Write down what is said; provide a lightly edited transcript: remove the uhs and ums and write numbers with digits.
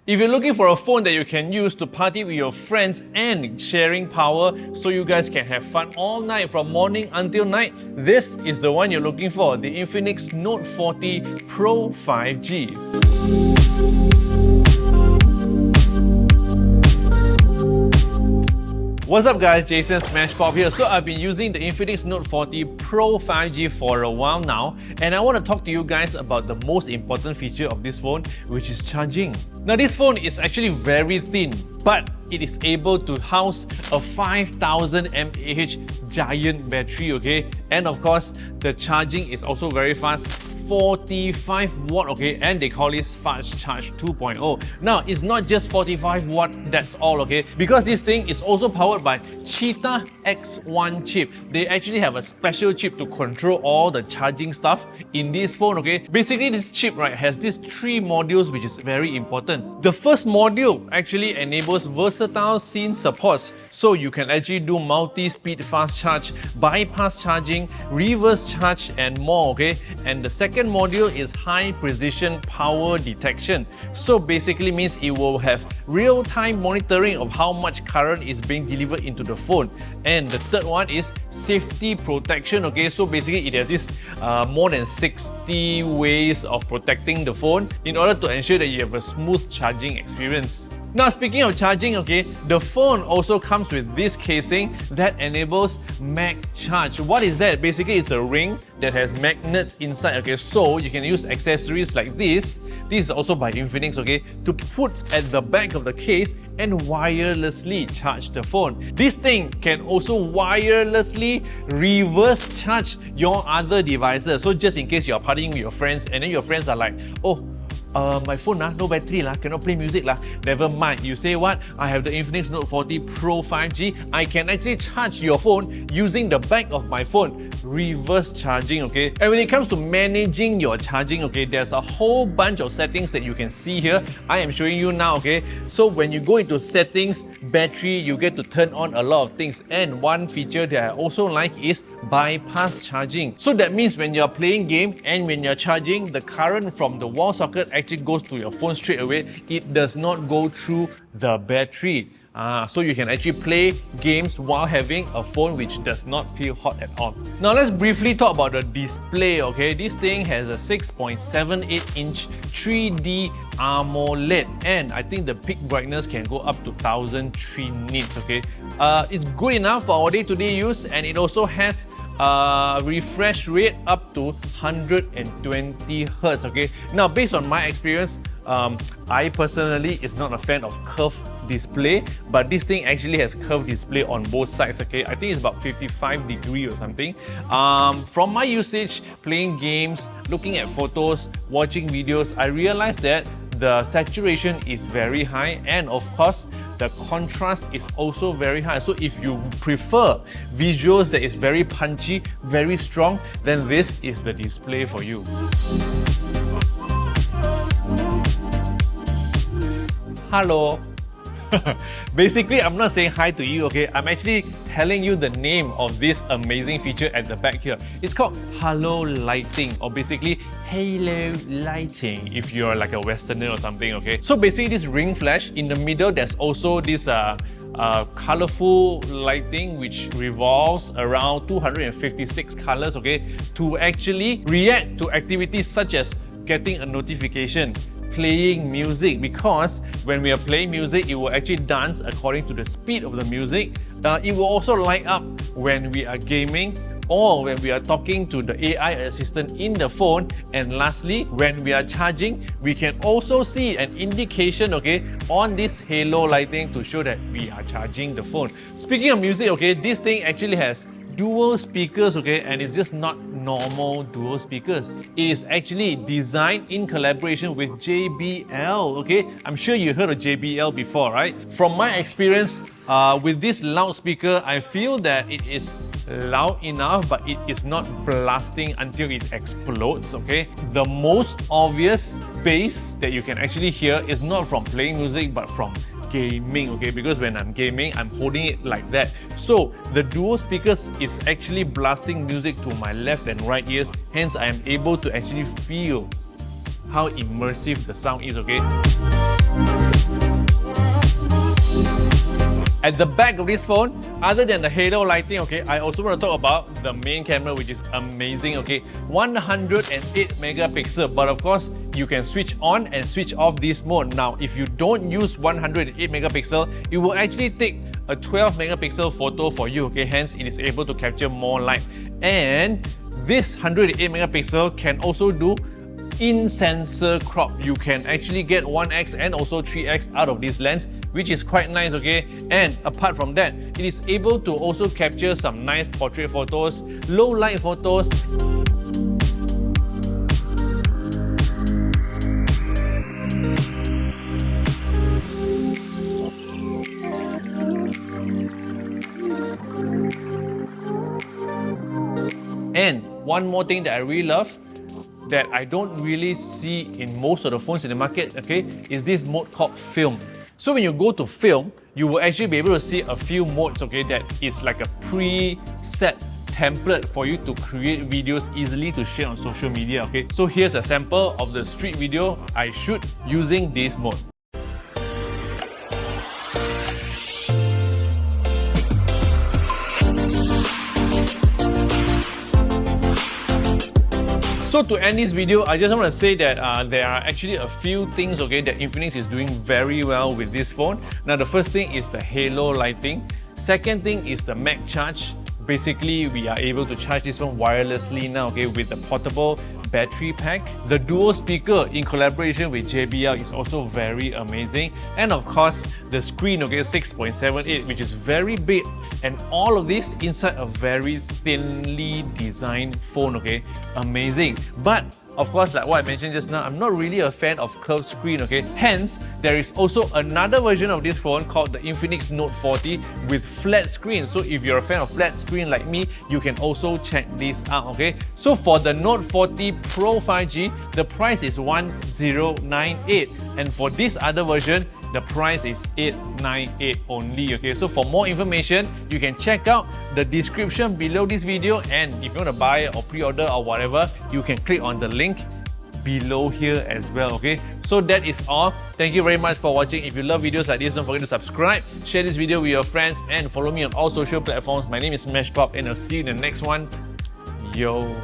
If you're looking for a phone that you can use to party with your friends and sharing power so you guys can have fun all night from morning until night, this is the one you're looking for, the Infinix Note 40 Pro 5G. What's up guys, Jason SmashPop here. So I've been using the Infinix Note 40 Pro 5G for a while now, and I want to talk to you guys about the most important feature of this phone, which is charging. Now this phone is actually very thin, but it is able to house a 5000 mAh giant battery, okay? And of course, the charging is also very fast, 45 watt, okay, and they call this FastCharge 2.0. Now, it's not just 45 watt, that's all, okay, because this thing is also powered by Cheetah X1 chip. They actually have a special chip to control all the charging stuff in this phone, okay. Basically, this chip, right, has these 3 modules, which is very important. The first module actually enables versatile scene supports, so you can actually do multi-speed fast charge, bypass charging, reverse charge, and more, okay. And the second module is high precision power detection. So basically means it will have real-time monitoring of how much current is being delivered into the phone. And the third one is safety protection, okay. So basically it has this more than 60 ways of protecting the phone in order to ensure that you have a smooth charging experience. Now, speaking of charging, okay, the phone also comes with this casing that enables MagCharge. What is that? Basically, it's a ring that has magnets inside, okay, so you can use accessories like this. This is also by Infinix, okay, to put at the back of the case and wirelessly charge the phone. This thing can also wirelessly reverse charge your other devices. So just in case you're partying with your friends and then your friends are like, oh, my phone no battery cannot play music Never mind, you say what? I have the Infinix Note 40 Pro 5G. I can actually charge your phone using the back of my phone. Reverse charging, okay? And when it comes to managing your charging, okay, there's a whole bunch of settings that you can see here. I am showing you now, okay? So when you go into settings, battery, you get to turn on a lot of things. And one feature that I also like is bypass charging. So that means when you're playing game and when you're charging, the current from the wall socket actually goes to your phone straight away. It does not go through the battery. So you can actually play games while having a phone which does not feel hot at all. Now let's briefly talk about the display, okay? This thing has a 6.78-inch 3D AMOLED, and I think the peak brightness can go up to 1003 nits, okay? It's good enough for our day-to-day use, and it also has refresh rate up to 120 Hz, okay? Now, based on my experience, I personally is not a fan of curved display, but this thing actually has curved display on both sides, okay? I think it's about 55 degrees or something. From my usage, playing games, looking at photos, watching videos, I realized that the saturation is very high, and of course, the contrast is also very high. So if you prefer visuals that is very punchy, very strong, then this is the display for you. Hello. Basically, I'm not saying hi to you, okay? I'm actually telling you the name of this amazing feature at the back here. It's called Halo Lighting, or basically Halo Lighting if you're like a Westerner or something, okay? So basically this ring flash, in the middle there's also this colorful lighting which revolves around 256 colors, okay? To actually react to activities such as getting a notification, playing music, because when we are playing music, it will actually dance according to the speed of the music. It will also light up when we are gaming or when we are talking to the AI assistant in the phone. And lastly, when we are charging, we can also see an indication, okay, on this halo lighting to show that we are charging the phone. Speaking of music, okay, this thing actually has dual speakers, okay, and it's just not normal dual speakers. It is actually designed in collaboration with JBL, okay? I'm sure you heard of JBL before, right? From my experience with this loudspeaker, I feel that it is loud enough, but it is not blasting until it explodes, okay? The most obvious bass that you can actually hear is not from playing music, but from gaming, okay? Because when I'm gaming, I'm holding it like that. So the dual speakers is actually blasting music to my left and right ears. Hence, I am able to actually feel how immersive the sound is, okay? At the back of this phone, other than the halo lighting, okay, I also want to talk about the main camera, which is amazing, okay. 108 megapixel, but of course, you can switch on and switch off this mode. Now, if you don't use 108 megapixel, it will actually take a 12 megapixel photo for you, okay, hence it is able to capture more light. And this 108 megapixel can also do in-sensor crop. You can actually get 1x and also 3x out of this lens, which is quite nice, okay. And apart from that, it is able to also capture some nice portrait photos, low light photos. And one more thing that I really love, that I don't really see in most of the phones in the market, okay, is this mode called film. So when you go to film, you will actually be able to see a few modes, okay, that is like a preset template for you to create videos easily to share on social media, okay. So here's a sample of the street video I shoot using this mode. So to end this video, I just want to say that there are actually a few things, okay, that Infinix is doing very well with this phone. Now, the first thing is the halo lighting. Second thing is the MagCharge. Basically, we are able to charge this phone wirelessly now, okay, with the portable battery pack. The dual speaker in collaboration with JBL is also very amazing. And of course, the screen, okay, 6.78, which is very big. And all of this inside a very thinly designed phone, okay? Amazing. But of course, like what I mentioned just now, I'm not really a fan of curved screen, okay? Hence, there is also another version of this phone called the Infinix NOTE 40 with flat screen. So if you're a fan of flat screen like me, you can also check this out, okay? So for the Note 40 Pro 5G, the price is 1098. And for this other version, the price is 898 only, okay? So for more information, you can check out the description below this video, and if you want to buy or pre-order or whatever, you can click on the link below here as well, okay? So that is all. Thank you very much for watching. If you love videos like this, don't forget to subscribe, share this video with your friends, and follow me on all social platforms. My name is SmashPop, and I'll see you in the next one. Yo!